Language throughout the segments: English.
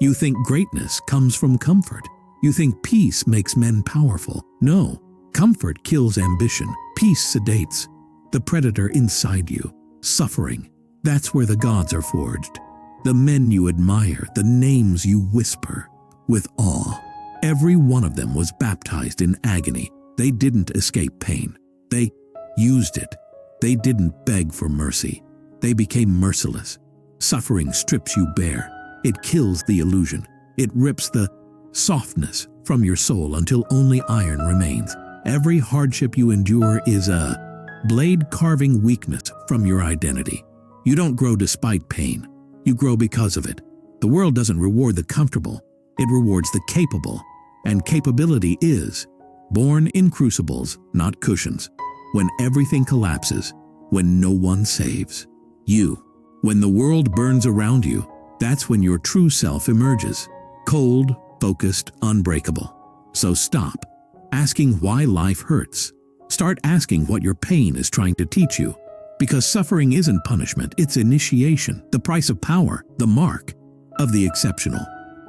You think greatness comes from comfort. You think peace makes men powerful. No, comfort kills ambition. Peace sedates the predator inside you. Suffering, that's where the gods are forged. The men you admire, the names you whisper with awe. Every one of them was baptized in agony. They didn't escape pain. They used it. They didn't beg for mercy. They became merciless. Suffering strips you bare. It kills the illusion. It rips the softness from your soul until only iron remains. Every hardship you endure is a blade carving weakness from your identity. You don't grow despite pain. You grow because of it. The world doesn't reward the comfortable. It rewards the capable. And capability is born in crucibles, not cushions. When everything collapses, when no one saves you, when the world burns around you, that's when your true self emerges. Cold, focused, unbreakable. So stop asking why life hurts. Start asking what your pain is trying to teach you. Because suffering isn't punishment, it's initiation, the price of power, the mark of the exceptional.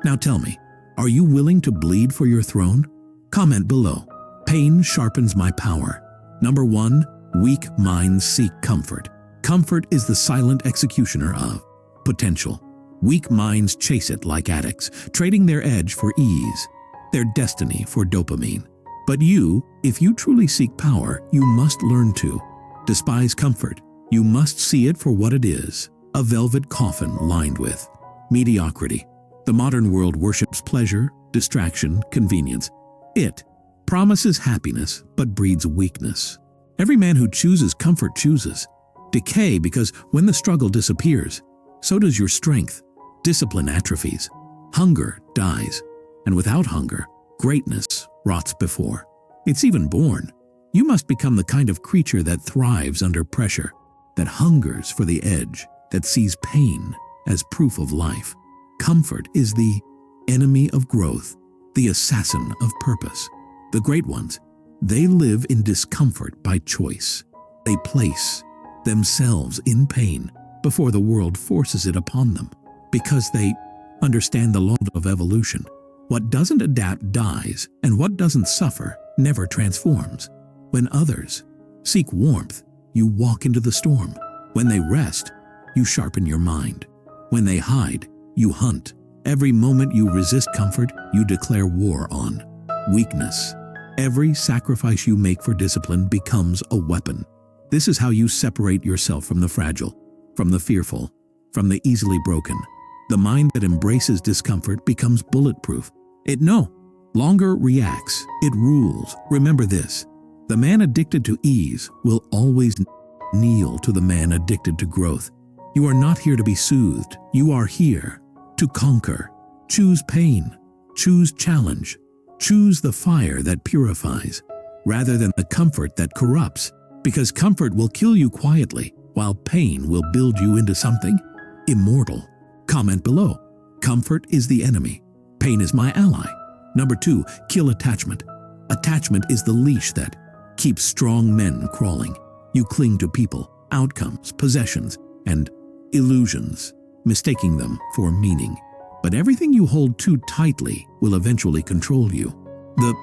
Now tell me, are you willing to bleed for your throne? Comment below. Pain sharpens my power. Number 1, weak minds seek comfort. Comfort is the silent executioner of potential. Weak minds chase it like addicts, trading their edge for ease, their destiny for dopamine. But you, if you truly seek power, you must learn to despise comfort. You must see it for what it is, a velvet coffin lined with mediocrity. The modern world worships pleasure, distraction, convenience. It promises happiness but breeds weakness. Every man who chooses comfort chooses decay, because when the struggle disappears, so does your strength. Discipline atrophies. Hunger dies. And without hunger, greatness rots before it's even born. You must become the kind of creature that thrives under pressure, that hungers for the edge, that sees pain as proof of life. Comfort is the enemy of growth, the assassin of purpose. The great ones, they live in discomfort by choice. They place themselves in pain before the world forces it upon them, because they understand the law of evolution. What doesn't adapt dies, and what doesn't suffer never transforms. When others seek warmth, you walk into the storm. When they rest, you sharpen your mind. When they hide, you hunt. Every moment you resist comfort, you declare war on weakness. Every sacrifice you make for discipline becomes a weapon. This is how you separate yourself from the fragile, from the fearful, from the easily broken. The mind that embraces discomfort becomes bulletproof. It no longer reacts, it rules. Remember this: the man addicted to ease will always kneel to the man addicted to growth. You are not here to be soothed. You are here to conquer. Choose pain. Choose challenge. Choose the fire that purifies, rather than the comfort that corrupts. Because comfort will kill you quietly, while pain will build you into something immortal. Comment below. Comfort is the enemy. Pain is my ally. Number 2, kill attachment. Attachment is the leash that keeps strong men crawling. You cling to people, outcomes, possessions, and illusions, mistaking them for meaning. But everything you hold too tightly will eventually control you. The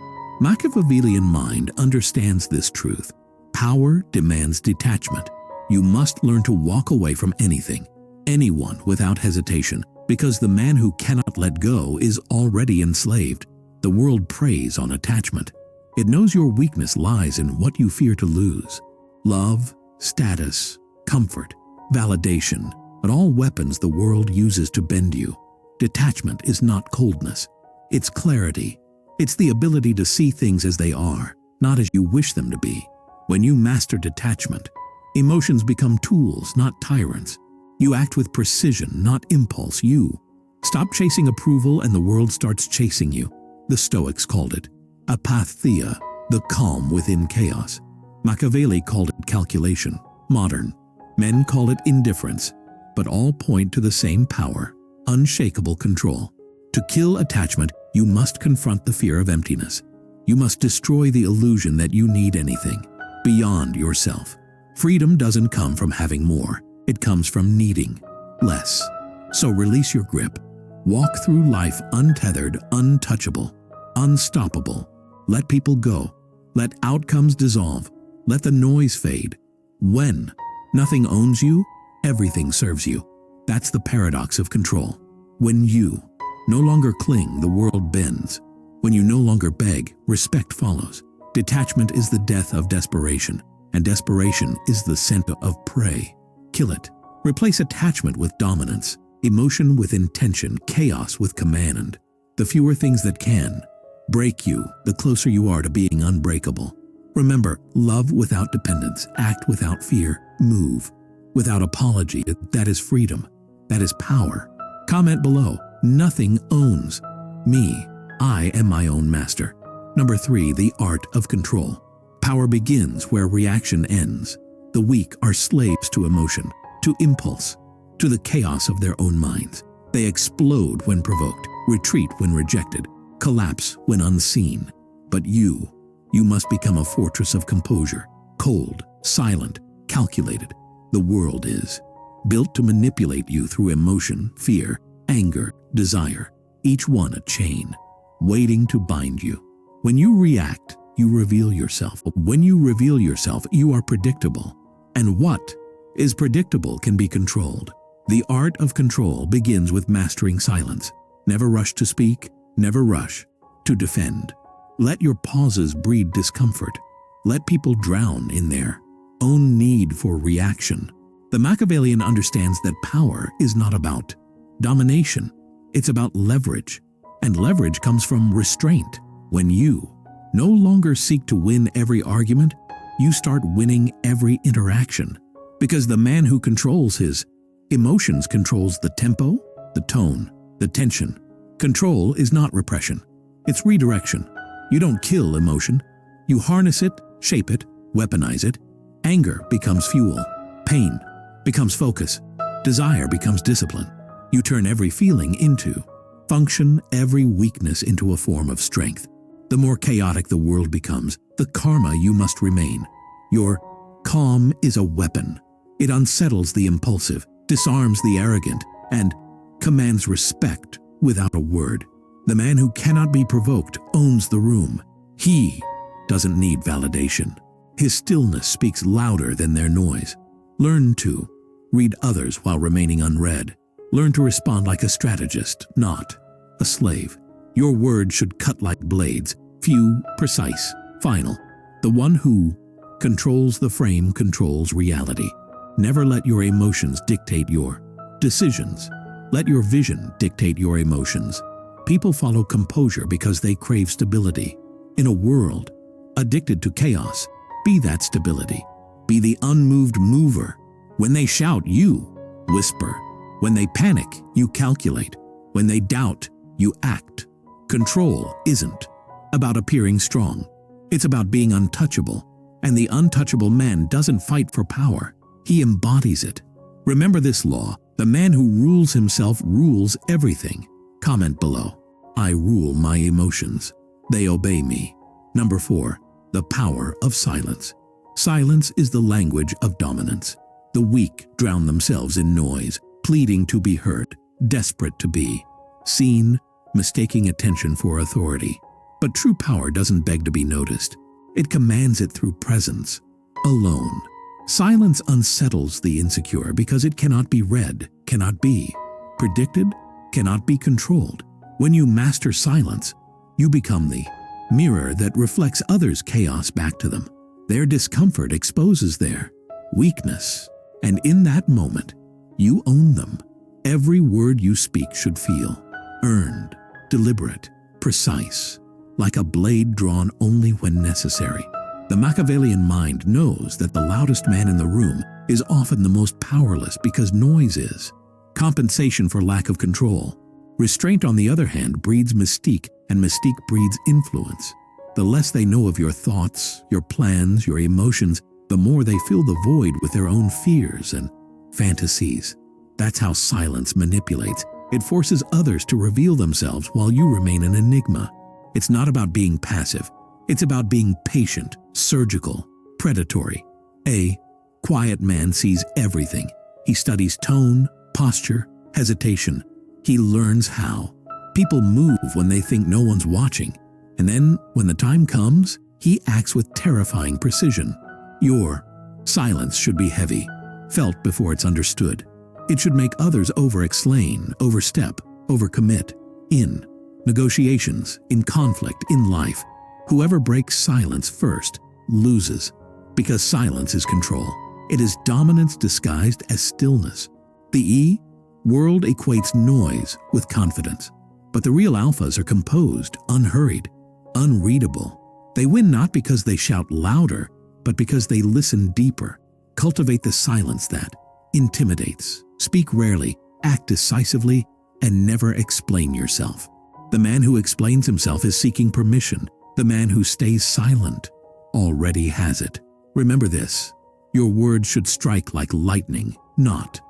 Machiavellian mind understands this truth. Power demands detachment. You must learn to walk away from anything, anyone without hesitation, because the man who cannot let go is already enslaved. The world preys on attachment. It knows your weakness lies in what you fear to lose. Love, status, comfort, validation, but all weapons the world uses to bend you. Detachment is not coldness. It's clarity. It's the ability to see things as they are, not as you wish them to be. When you master detachment, emotions become tools, not tyrants. You act with precision, not impulse. You stop chasing approval and the world starts chasing you. The Stoics called it apatheia, the calm within chaos. Machiavelli called it calculation. Modern men call it indifference, but all point to the same power, unshakable control. To kill attachment, you must confront the fear of emptiness. You must destroy the illusion that you need anything beyond yourself. Freedom doesn't come from having more. It comes from needing less. So release your grip. Walk through life untethered, untouchable, unstoppable. Let people go. Let outcomes dissolve. Let the noise fade. When nothing owns you, everything serves you. That's the paradox of control. When you no longer cling, the world bends. When you no longer beg, respect follows. Detachment is the death of desperation, and desperation is the scent of prey. Kill it. Replace attachment with dominance, emotion with intention, chaos with command. The fewer things that can break you, the closer you are to being unbreakable. Remember, love without dependence, act without fear, move without apology. That is freedom. That is power. Comment below. Nothing owns me. I am my own master. Number 3, the art of control. Power begins where reaction ends. The weak are slaves to emotion, to impulse, to the chaos of their own minds. They explode when provoked, retreat when rejected, collapse when unseen. But you must become a fortress of composure, cold, silent, calculated. The world is built to manipulate you through emotion, fear, anger, desire, each one a chain, waiting to bind you. When you react, you reveal yourself. When you reveal yourself, you are predictable. And what is predictable can be controlled. The art of control begins with mastering silence. Never rush to speak, never rush to defend. Let your pauses breed discomfort. Let people drown in their own need for reaction. The Machiavellian understands that power is not about domination. It's about leverage. And leverage comes from restraint. When you no longer seek to win every argument, you start winning every interaction. Because the man who controls his emotions controls the tempo, the tone, the tension. Control is not repression. It's redirection. You don't kill emotion. You harness it, shape it, weaponize it. Anger becomes fuel. Pain becomes focus. Desire becomes discipline. You turn every feeling into function, every weakness into a form of strength. The more chaotic the world becomes, the calmer you must remain. Your calm is a weapon. It unsettles the impulsive, disarms the arrogant, and commands respect without a word. The man who cannot be provoked owns the room. He doesn't need validation. His stillness speaks louder than their noise. Learn to read others while remaining unread. Learn to respond like a strategist, not a slave. Your words should cut like blades, few, precise, final. The one who controls the frame controls reality. Never let your emotions dictate your decisions. Let your vision dictate your emotions. People follow composure because they crave stability. In a world addicted to chaos, be that stability. Be the unmoved mover. When they shout, you whisper. When they panic, you calculate. When they doubt, you act. Control isn't about appearing strong. It's about being untouchable. And the untouchable man doesn't fight for power. He embodies it. Remember this law. The man who rules himself rules everything. Comment below. I rule my emotions. They obey me. Number 4. The power of silence. Silence is the language of dominance. The weak drown themselves in noise, pleading to be heard, desperate to be seen, mistaking attention for authority. But true power doesn't beg to be noticed. It commands it through presence, alone. Silence unsettles the insecure because it cannot be read, cannot be predicted, cannot be controlled. When you master silence, you become the mirror that reflects others' chaos back to them. Their discomfort exposes their weakness, and in that moment, you own them. Every word you speak should feel earned, deliberate, precise, like a blade drawn only when necessary. The Machiavellian mind knows that the loudest man in the room is often the most powerless because noise is compensation for lack of control. Restraint, on the other hand, breeds mystique, and mystique breeds influence. The less they know of your thoughts, your plans, your emotions, the more they fill the void with their own fears and fantasies. That's how silence manipulates. It forces others to reveal themselves while you remain an enigma. It's not about being passive. It's about being patient, surgical, predatory. A quiet man sees everything. He studies tone, posture, hesitation. He learns how. People move when they think no one's watching, and then, when the time comes, he acts with terrifying precision. Your silence should be heavy, felt before it's understood. It should make others over-explain, overstep, overcommit. In negotiations, in conflict, in life, whoever breaks silence first loses, because silence is control. It is dominance disguised as stillness. The E world equates noise with confidence, but the real alphas are composed, unhurried, unreadable. They win not because they shout louder, but because they listen deeper. Cultivate the silence that intimidates. Speak rarely, act decisively, and never explain yourself. The man who explains himself is seeking permission. The man who stays silent already has it. Remember this: your words should strike like lightning, not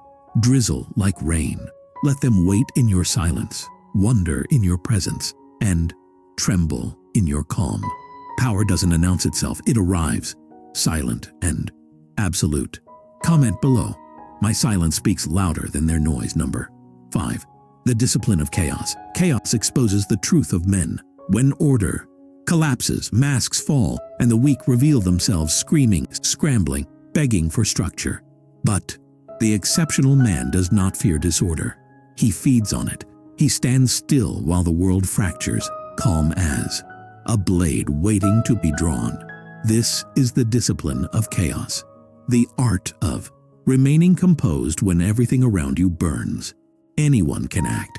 drizzle like rain. Let them wait in your silence, wonder in your presence, and tremble in your calm. Power doesn't announce itself, it arrives, silent and absolute. Comment below. My silence speaks louder than their noise. Number 5. The discipline of chaos. Chaos exposes the truth of men. When order collapses, masks fall, and the weak reveal themselves, screaming, scrambling, begging for structure. But the exceptional man does not fear disorder. He feeds on it. He stands still while the world fractures, calm as a blade waiting to be drawn. This is the discipline of chaos, the art of remaining composed when everything around you burns. Anyone can act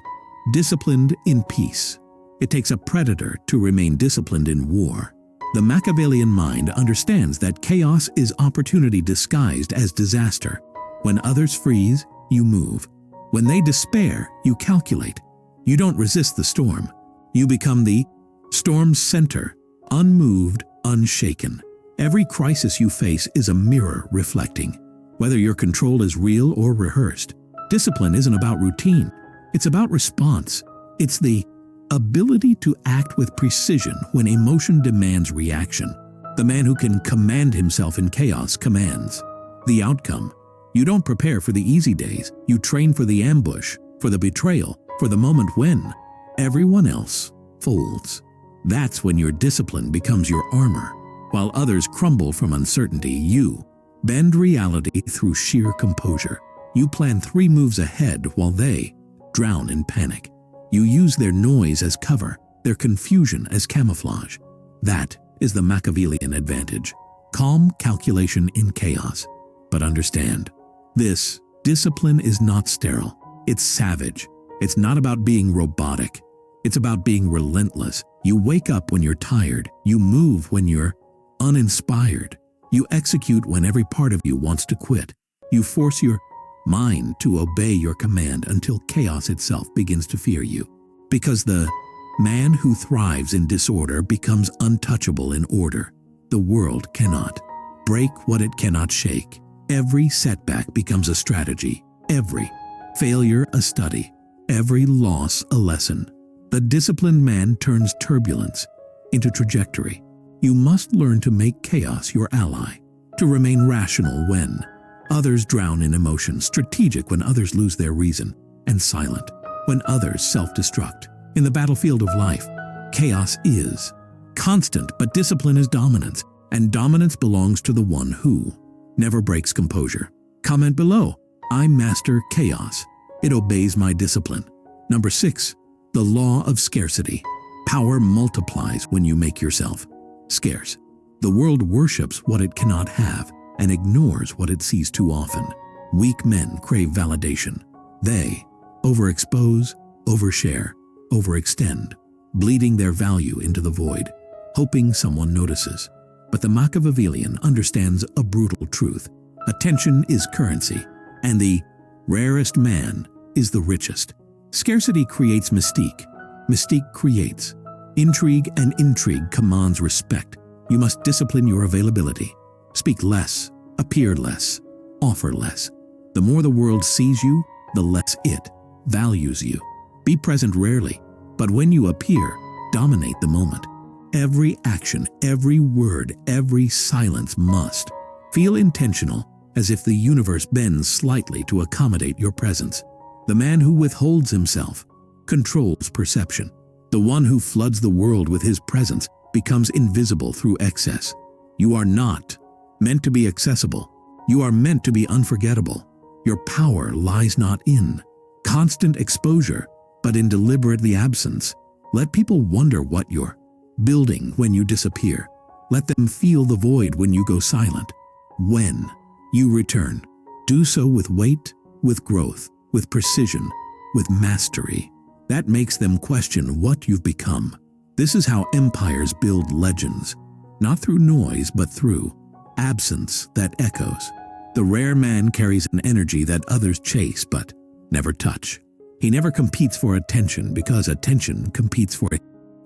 disciplined in peace. It takes a predator to remain disciplined in war. The Machiavellian mind understands that chaos is opportunity disguised as disaster. When others freeze, you move. When they despair, you calculate. You don't resist the storm. You become the storm's center, unmoved, unshaken. Every crisis you face is a mirror reflecting, whether your control is real or rehearsed. Discipline isn't about routine. It's about response. It's the ability to act with precision when emotion demands reaction. The man who can command himself in chaos commands the outcome. You don't prepare for the easy days. You train for the ambush, for the betrayal, for the moment when everyone else folds. That's when your discipline becomes your armor. While others crumble from uncertainty, you bend reality through sheer composure. You plan 3 moves ahead while they drown in panic. You use their noise as cover, their confusion as camouflage. That is the Machiavellian advantage. Calm calculation in chaos. But understand, this discipline is not sterile. It's savage. It's not about being robotic. It's about being relentless. You wake up when you're tired. You move when you're uninspired. You execute when every part of you wants to quit. You force your mind to obey your command until chaos itself begins to fear you. Because the man who thrives in disorder becomes untouchable in order. The world cannot break what it cannot shake. Every setback becomes a strategy. Every failure a study. Every loss a lesson. The disciplined man turns turbulence into trajectory. You must learn to make chaos your ally, to remain rational when others drown in emotion, strategic when others lose their reason, and silent when others self-destruct. In the battlefield of life, chaos is constant, but discipline is dominance, and dominance belongs to the one who never breaks composure. Comment below. I master chaos. It obeys my discipline. Number 6. The law of scarcity. Power multiplies when you make yourself scarce. The world worships what it cannot have and ignores what it sees too often. Weak men crave validation. They overexpose, overshare, overextend, bleeding their value into the void, hoping someone notices. But the Machiavellian understands a brutal truth. Attention is currency, and the rarest man is the richest. Scarcity creates mystique. Mystique creates intrigue, and intrigue commands respect. You must discipline your availability. Speak less, appear less, offer less. The more the world sees you, the less it values you. Be present rarely, but when you appear, dominate the moment. Every action, every word, every silence must feel intentional, as if the universe bends slightly to accommodate your presence. The man who withholds himself controls perception. The one who floods the world with his presence becomes invisible through excess. You are not meant to be accessible. You are meant to be unforgettable. Your power lies not in constant exposure, but in deliberate absence. Let people wonder what you're building when you disappear. Let them feel the void when you go silent. When you return, do so with weight, with growth, with precision, with mastery. That makes them question what you've become. This is how empires build legends, not through noise but through absence that echoes. The rare man carries an energy that others chase but never touch. He never competes for attention because attention competes for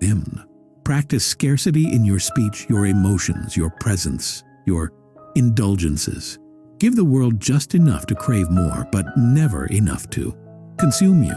him. Practice scarcity in your speech, your emotions, your presence, your indulgences. Give the world just enough to crave more, but never enough to consume you.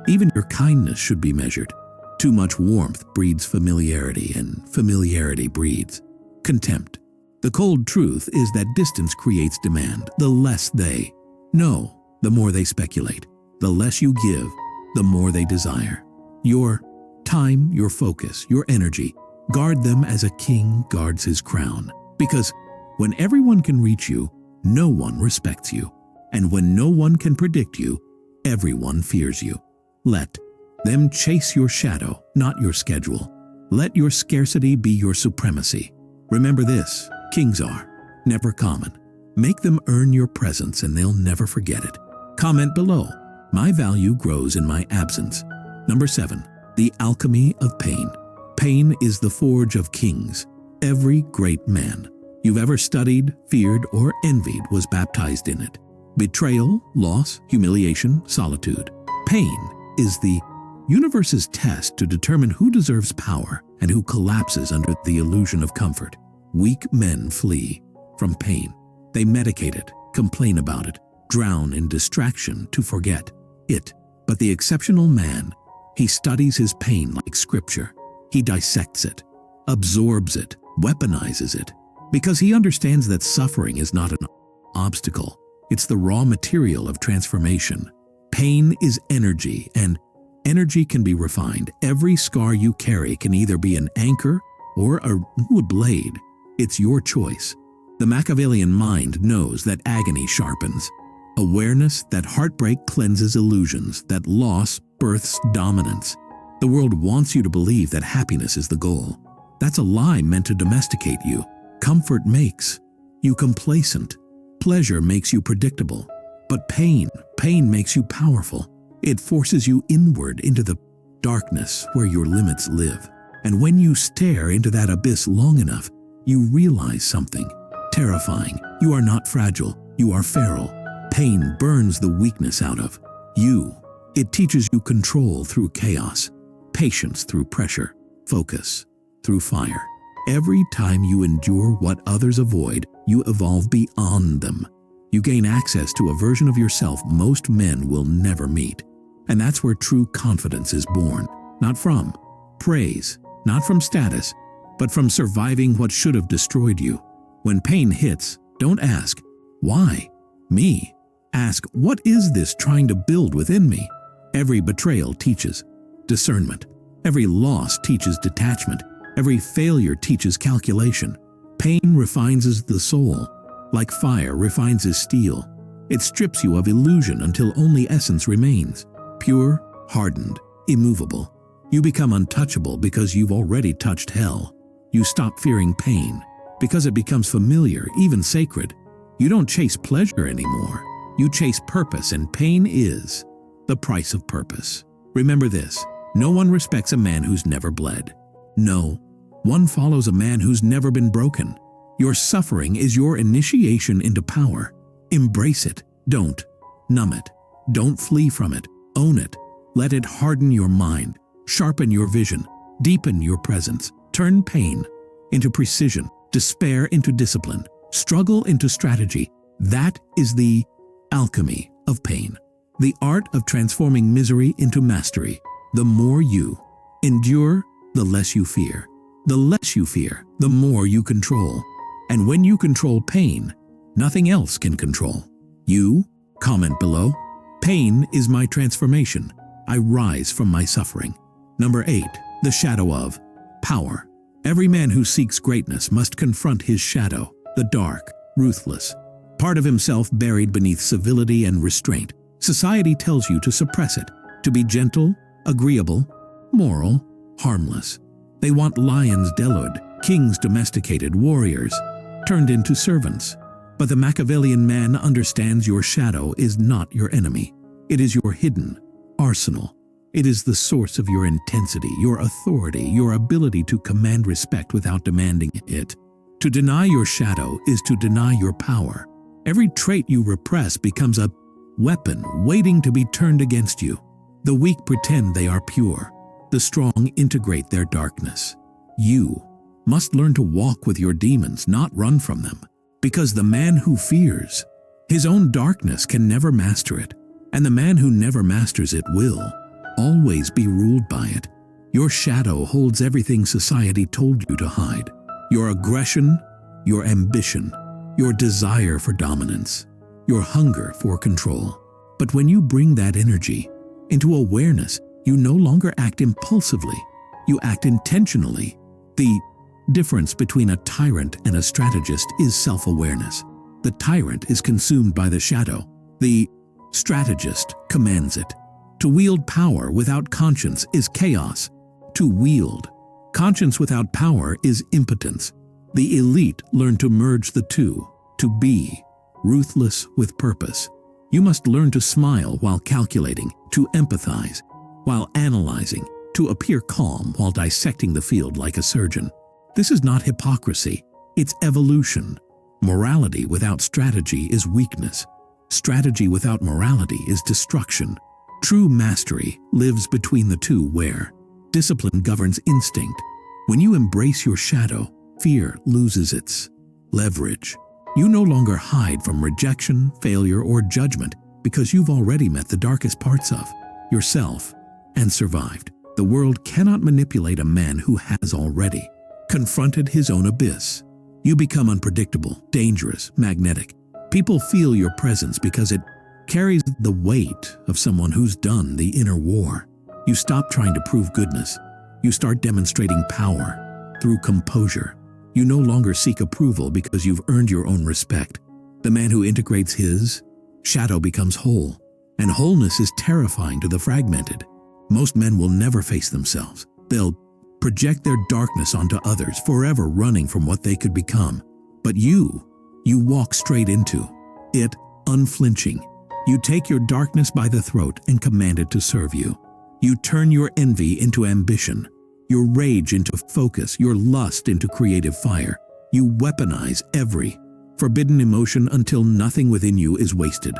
Even your kindness should be measured. Too much warmth breeds familiarity, and familiarity breeds contempt. The cold truth is that distance creates demand. The less they know, the more they speculate. The less you give, the more they desire. Your time, your focus, your energy, guard them as a king guards his crown. Because when everyone can reach you, no one respects you. And when no one can predict you, everyone fears you. Let them chase your shadow, not your schedule. Let your scarcity be your supremacy. Remember this, kings are never common. Make them earn your presence and they'll never forget it. Comment below. My value grows in my absence. Number 7. The alchemy of pain. Pain is the forge of kings. Every great man you've ever studied, feared, or envied was baptized in it. Betrayal, loss, humiliation, solitude. Pain is the universe's test to determine who deserves power and who collapses under the illusion of comfort. Weak men flee from pain. They medicate it, complain about it, drown in distraction to forget it. But the exceptional man, he studies his pain like scripture. He dissects it, absorbs it, weaponizes it, because he understands that suffering is not an obstacle. It's the raw material of transformation. Pain is energy, and energy can be refined. Every scar you carry can either be an anchor or a wood blade. It's your choice. The Machiavellian mind knows that agony sharpens. Awareness that heartbreak cleanses illusions, that loss births dominance. The world wants you to believe that happiness is the goal. That's a lie meant to domesticate you. Comfort makes you complacent. Pleasure makes you predictable. But pain makes you powerful. It forces you inward into the darkness where your limits live. And when you stare into that abyss long enough, you realize something terrifying. You are not fragile. You are feral. Pain burns the weakness out of you. It teaches you control through chaos, patience through pressure, focus through fire. Every time you endure what others avoid, you evolve beyond them. You gain access to a version of yourself most men will never meet. And that's where true confidence is born. Not from praise, not from status, but from surviving what should have destroyed you. When pain hits, don't ask, why me? Ask, what is this trying to build within me? Every betrayal teaches discernment. Every loss teaches detachment. Every failure teaches calculation. Pain refines the soul, like fire refines steel. It strips you of illusion until only essence remains. Pure, hardened, immovable. You become untouchable because you've already touched hell. You stop fearing pain because it becomes familiar, even sacred. You don't chase pleasure anymore. You chase purpose, and pain is the price of purpose. Remember this, no one respects a man who's never bled. No, one follows a man who's never been broken. Your suffering is your initiation into power. Embrace it. Don't numb it. Don't flee from it. Own it. Let it harden your mind, sharpen your vision, deepen your presence. Turn pain into precision, despair into discipline, struggle into strategy. That is the alchemy of pain. The art of transforming misery into mastery. The more you endure, the less you fear. The less you fear, the more you control. And when you control pain, nothing else can control you. Comment below. Pain is my transformation. I rise from my suffering. Number 8. The shadow of power. Every man who seeks greatness must confront his shadow, the dark, ruthless part of himself buried beneath civility and restraint. Society tells you to suppress it, to be gentle, agreeable, moral, harmless. They want lions deluded, kings domesticated, warriors turned into servants. But the Machiavellian man understands your shadow is not your enemy. It is your hidden arsenal. It is the source of your intensity, your authority, your ability to command respect without demanding it. To deny your shadow is to deny your power. Every trait you repress becomes a weapon waiting to be turned against you. The weak pretend they are pure. The strong integrate their darkness. You must learn to walk with your demons, not run from them. Because the man who fears his own darkness can never master it, and the man who never masters it will always be ruled by it. Your shadow holds everything society told you to hide. Your aggression, your ambition, your desire for dominance, your hunger for control. But when you bring that energy into awareness, you no longer act impulsively, you act intentionally. The difference between a tyrant and a strategist is self-awareness. The tyrant is consumed by the shadow. The strategist commands it. To wield power without conscience is chaos. To wield conscience without power is impotence. The elite learn to merge the two, to be ruthless with purpose. You must learn to smile while calculating, to empathize while analyzing, to appear calm while dissecting the field like a surgeon. This is not hypocrisy, it's evolution. Morality without strategy is weakness. Strategy without morality is destruction. True mastery lives between the two, where discipline governs instinct. When you embrace your shadow, fear loses its leverage. You no longer hide from rejection, failure, or judgment because you've already met the darkest parts of yourself and survived. The world cannot manipulate a man who has already confronted his own abyss. You become unpredictable, dangerous, magnetic. People feel your presence because it carries the weight of someone who's done the inner war. You stop trying to prove goodness. You start demonstrating power through composure. You no longer seek approval because you've earned your own respect. The man who integrates his shadow becomes whole, and wholeness is terrifying to the fragmented. Most men will never face themselves. They'll project their darkness onto others, forever running from what they could become. But you walk straight into it, unflinching. You take your darkness by the throat and command it to serve you. You turn your envy into ambition, your rage into focus, your lust into creative fire. You weaponize every forbidden emotion until nothing within you is wasted.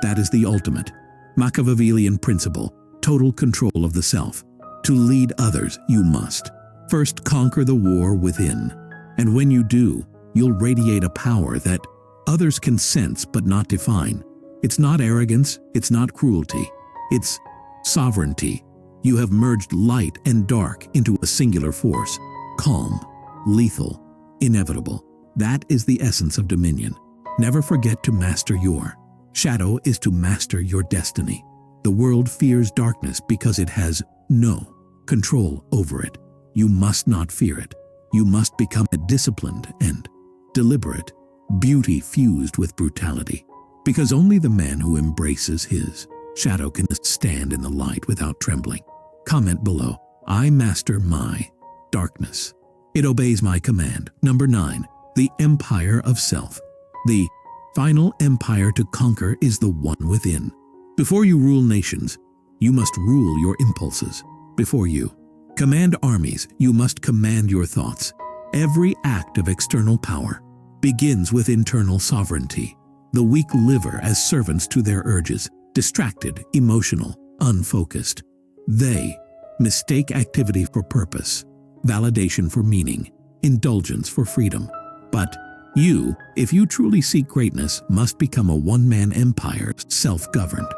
That is the ultimate Machiavellian principle, total control of the self. To lead others, you must first conquer the war within. And when you do, you'll radiate a power that others can sense but not define. It's not arrogance, it's not cruelty, it's sovereignty. You have merged light and dark into a singular force, calm, lethal, inevitable. That is the essence of dominion. Never forget to master your shadow is to master your destiny. The world fears darkness because it has no control over it. You must not fear it. You must become disciplined and deliberate, beauty fused with brutality. Because only the man who embraces his shadow can stand in the light without trembling. Comment below, I master my darkness. It obeys my command. Number 9, the empire of self. The final empire to conquer is the one within. Before you rule nations, you must rule your impulses. Before you command armies, you must command your thoughts. Every act of external power begins with internal sovereignty. The weak liver as servants to their urges, distracted, emotional, unfocused. They mistake activity for purpose, validation for meaning, indulgence for freedom. But you, if you truly seek greatness, must become a one-man empire, self-governed,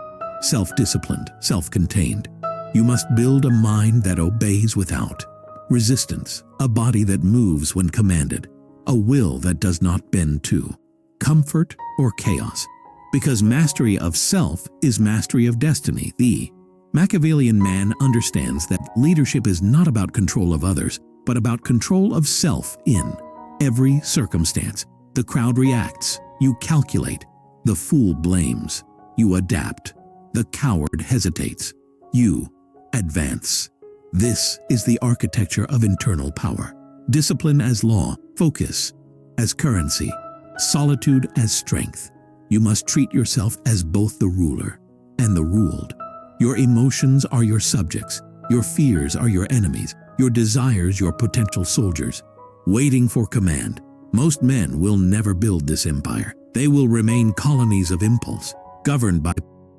self-disciplined, self-contained. You must build a mind that obeys without resistance, a body that moves when commanded, a will that does not bend to comfort or chaos. Because mastery of self is mastery of destiny. The Machiavellian man understands that leadership is not about control of others, but about control of self in every circumstance. The crowd reacts, you calculate. The fool blames, you adapt. The coward hesitates, you advance. This is the architecture of internal power. Discipline as law, focus as currency, solitude as strength. You must treat yourself as both the ruler and the ruled. Your emotions are your subjects, your fears are your enemies, your desires your potential soldiers, waiting for command. Most men will never build this empire. They will remain colonies of impulse, governed by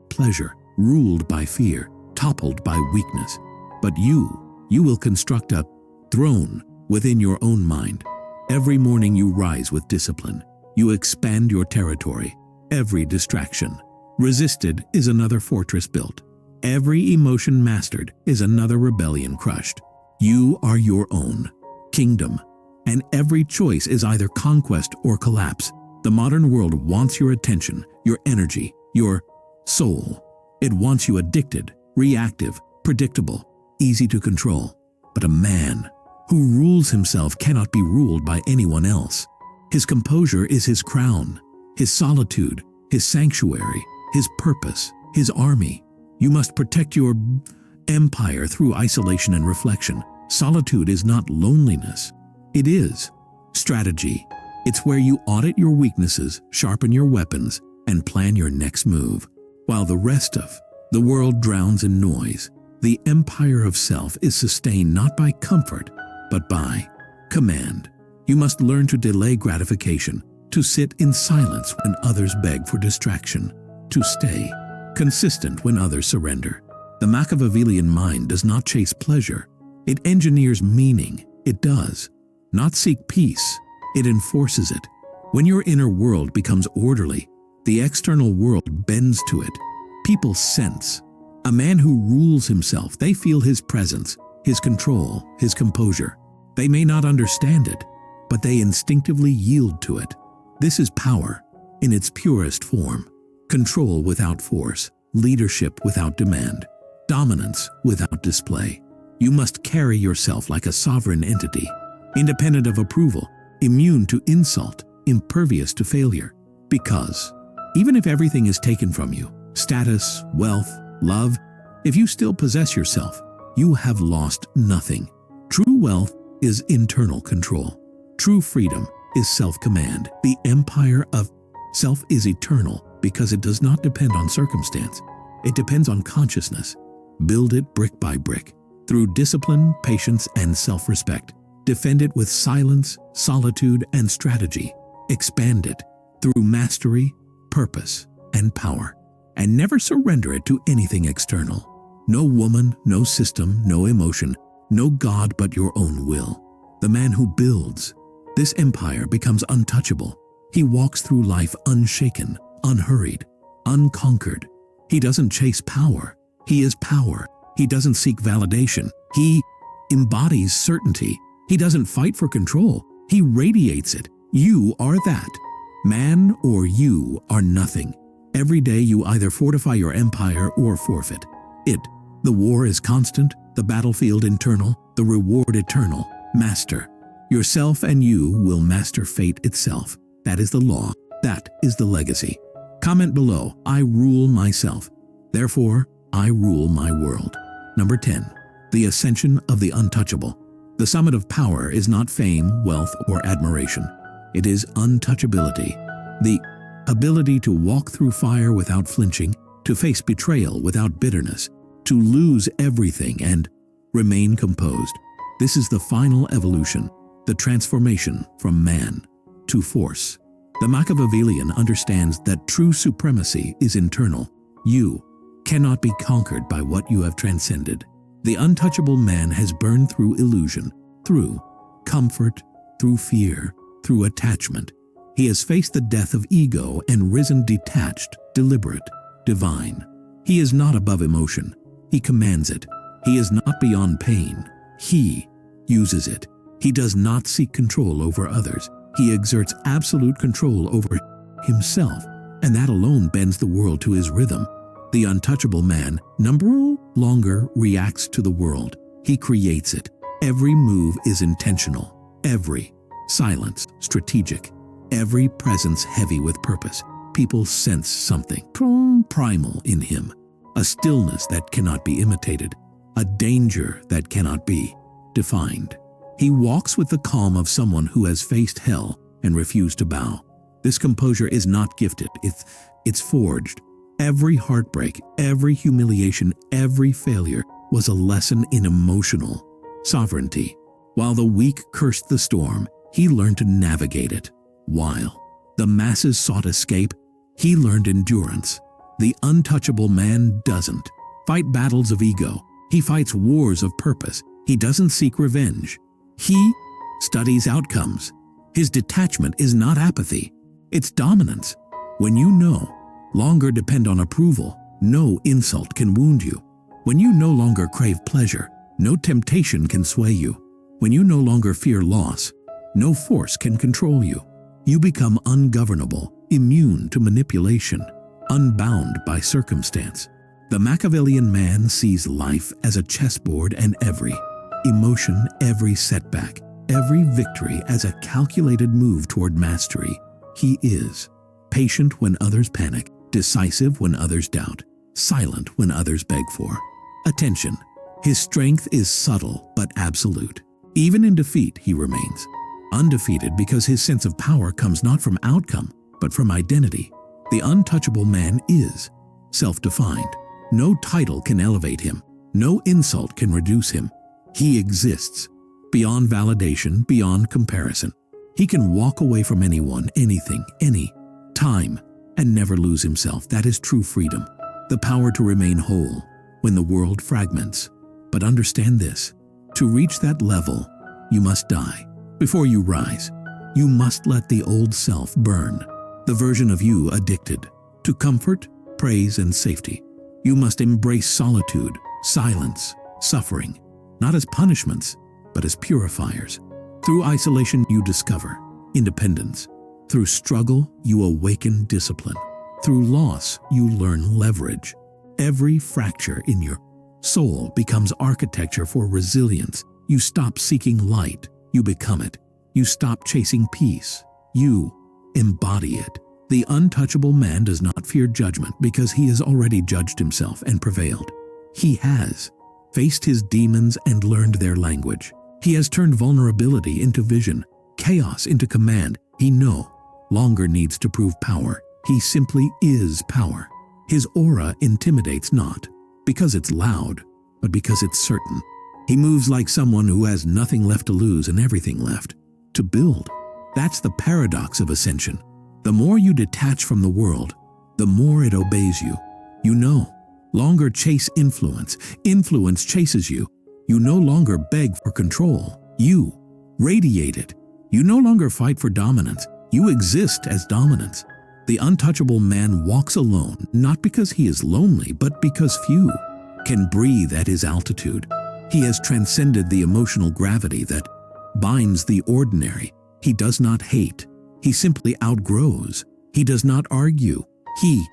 pleasure, ruled by fear, toppled by weakness. But you will construct a throne within your own mind. Every morning you rise with discipline. You expand your territory. Every distraction resisted is another fortress built. Every emotion mastered is another rebellion crushed. You are your own kingdom, and every choice is either conquest or collapse. The modern world wants your attention, your energy, your soul. It wants you addicted, reactive, predictable, easy to control. But a man who rules himself cannot be ruled by anyone else. His composure is his crown, his solitude, his sanctuary, his purpose, his army. You must protect your empire through isolation and reflection. Solitude is not loneliness. It is strategy. It's where you audit your weaknesses, sharpen your weapons, and plan your next move. While the rest of the world drowns in noise, the empire of self is sustained not by comfort, but by command. You must learn to delay gratification, to sit in silence when others beg for distraction, to stay consistent when others surrender. The Machiavellian mind does not chase pleasure. It engineers meaning. It does not seek peace. It enforces it. When your inner world becomes orderly, the external world bends to it. People sense. A man who rules himself, they feel his presence, his control, his composure. They may not understand it, but they instinctively yield to it. This is power in its purest form. Control without force, leadership without demand, dominance without display. You must carry yourself like a sovereign entity, independent of approval, immune to insult, impervious to failure. Because even if everything is taken from you, status, wealth, love, if you still possess yourself, you have lost nothing. True wealth is internal control. True freedom is self-command. The empire of self is eternal because it does not depend on circumstance. It depends on consciousness. Build it brick by brick, through discipline, patience, and self-respect. Defend it with silence, solitude, and strategy. Expand it through mastery, purpose, and power. And never surrender it to anything external. No woman, no system, no emotion, no God but your own will. The man who builds this empire becomes untouchable. He walks through life unshaken, unhurried, unconquered. He doesn't chase power. He is power. He doesn't seek validation. He embodies certainty. He doesn't fight for control. He radiates it. You are that. Man or you are nothing. Every day you either fortify your empire or forfeit it. The war is constant, the battlefield internal, the reward eternal. Master yourself and you will master fate itself. That is the law. That is the legacy. Comment below, I rule myself. Therefore, I rule my world. Number 10. The ascension of the untouchable. The summit of power is not fame, wealth, or admiration. It is untouchability. The ability to walk through fire without flinching, to face betrayal without bitterness, to lose everything and remain composed. This is the final evolution, the transformation from man to force. The Machiavellian understands that true supremacy is internal. You cannot be conquered by what you have transcended. The untouchable man has burned through illusion, through comfort, through fear, through attachment. He has faced the death of ego and risen detached, deliberate, divine. He is not above emotion. He commands it. He is not beyond pain. He uses it. He does not seek control over others. He exerts absolute control over himself, and that alone bends the world to his rhythm. The untouchable man, number longer reacts to the world. He creates it. Every move is intentional. Every silence strategic. Every presence heavy with purpose. People sense something primal in him. A stillness that cannot be imitated. A danger that cannot be defined. He walks with the calm of someone who has faced hell and refused to bow. This composure is not gifted, it's forged. Every heartbreak, every humiliation, every failure was a lesson in emotional sovereignty. While the weak cursed the storm, he learned to navigate it. While the masses sought escape, he learned endurance. The untouchable man doesn't fight battles of ego. He fights wars of purpose. He doesn't seek revenge. He studies outcomes. His detachment is not apathy. It's dominance. When you no longer depend on approval, no insult can wound you. When you no longer crave pleasure, no temptation can sway you. When you no longer fear loss, no force can control you. You become ungovernable, immune to manipulation, unbound by circumstance. The Machiavellian man sees life as a chessboard, and every emotion, every setback, every victory as a calculated move toward mastery. He is patient when others panic, decisive when others doubt, silent when others beg for attention. His strength is subtle but absolute. Even in defeat, he remains undefeated because his sense of power comes not from outcome, but from identity. The untouchable man is self-defined. No title can elevate him. No insult can reduce him. He exists beyond validation, beyond comparison. He can walk away from anyone, anything, any time, and never lose himself. That is true freedom. The power to remain whole when the world fragments. But understand this: to reach that level, you must die. Before you rise, you must let the old self burn, the version of you addicted to comfort, praise, and safety. You must embrace solitude, silence, suffering, not as punishments, but as purifiers. Through isolation, you discover independence. Through struggle, you awaken discipline. Through loss, you learn leverage. Every fracture in your soul becomes architecture for resilience. You stop seeking light, you become it. You stop chasing peace, you embody it. The untouchable man does not fear judgment because he has already judged himself and prevailed. He has faced his demons and learned their language. He has turned vulnerability into vision, chaos into command. He no longer needs to prove power. He simply is power. His aura intimidates not because it's loud, but because it's certain. He moves like someone who has nothing left to lose and everything left to build. That's the paradox of ascension. The more you detach from the world, the more it obeys you. You no longer chase influence. Influence chases you. You no longer beg for control. You radiate it. You no longer fight for dominance. You exist as dominance. The untouchable man walks alone, not because he is lonely, but because few can breathe at his altitude. He has transcended the emotional gravity that binds the ordinary. He does not hate. He simply outgrows. He does not argue. He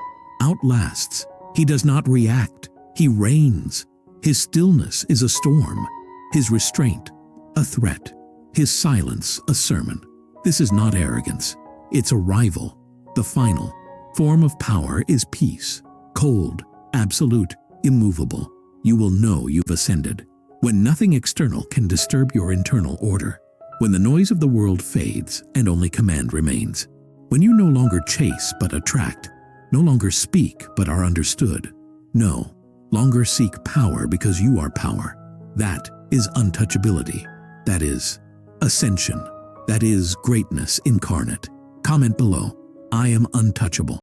outlasts. He does not react. He reigns. His stillness is a storm. His restraint, a threat. His silence, a sermon. This is not arrogance. It's arrival. The final form of power is peace. Cold, absolute, immovable. You will know you've ascended when nothing external can disturb your internal order. When the noise of the world fades and only command remains. When you no longer chase but attract. No longer speak but are understood. No longer seek power because you are power. That is untouchability. That is ascension. That is greatness incarnate. Comment below. I am untouchable.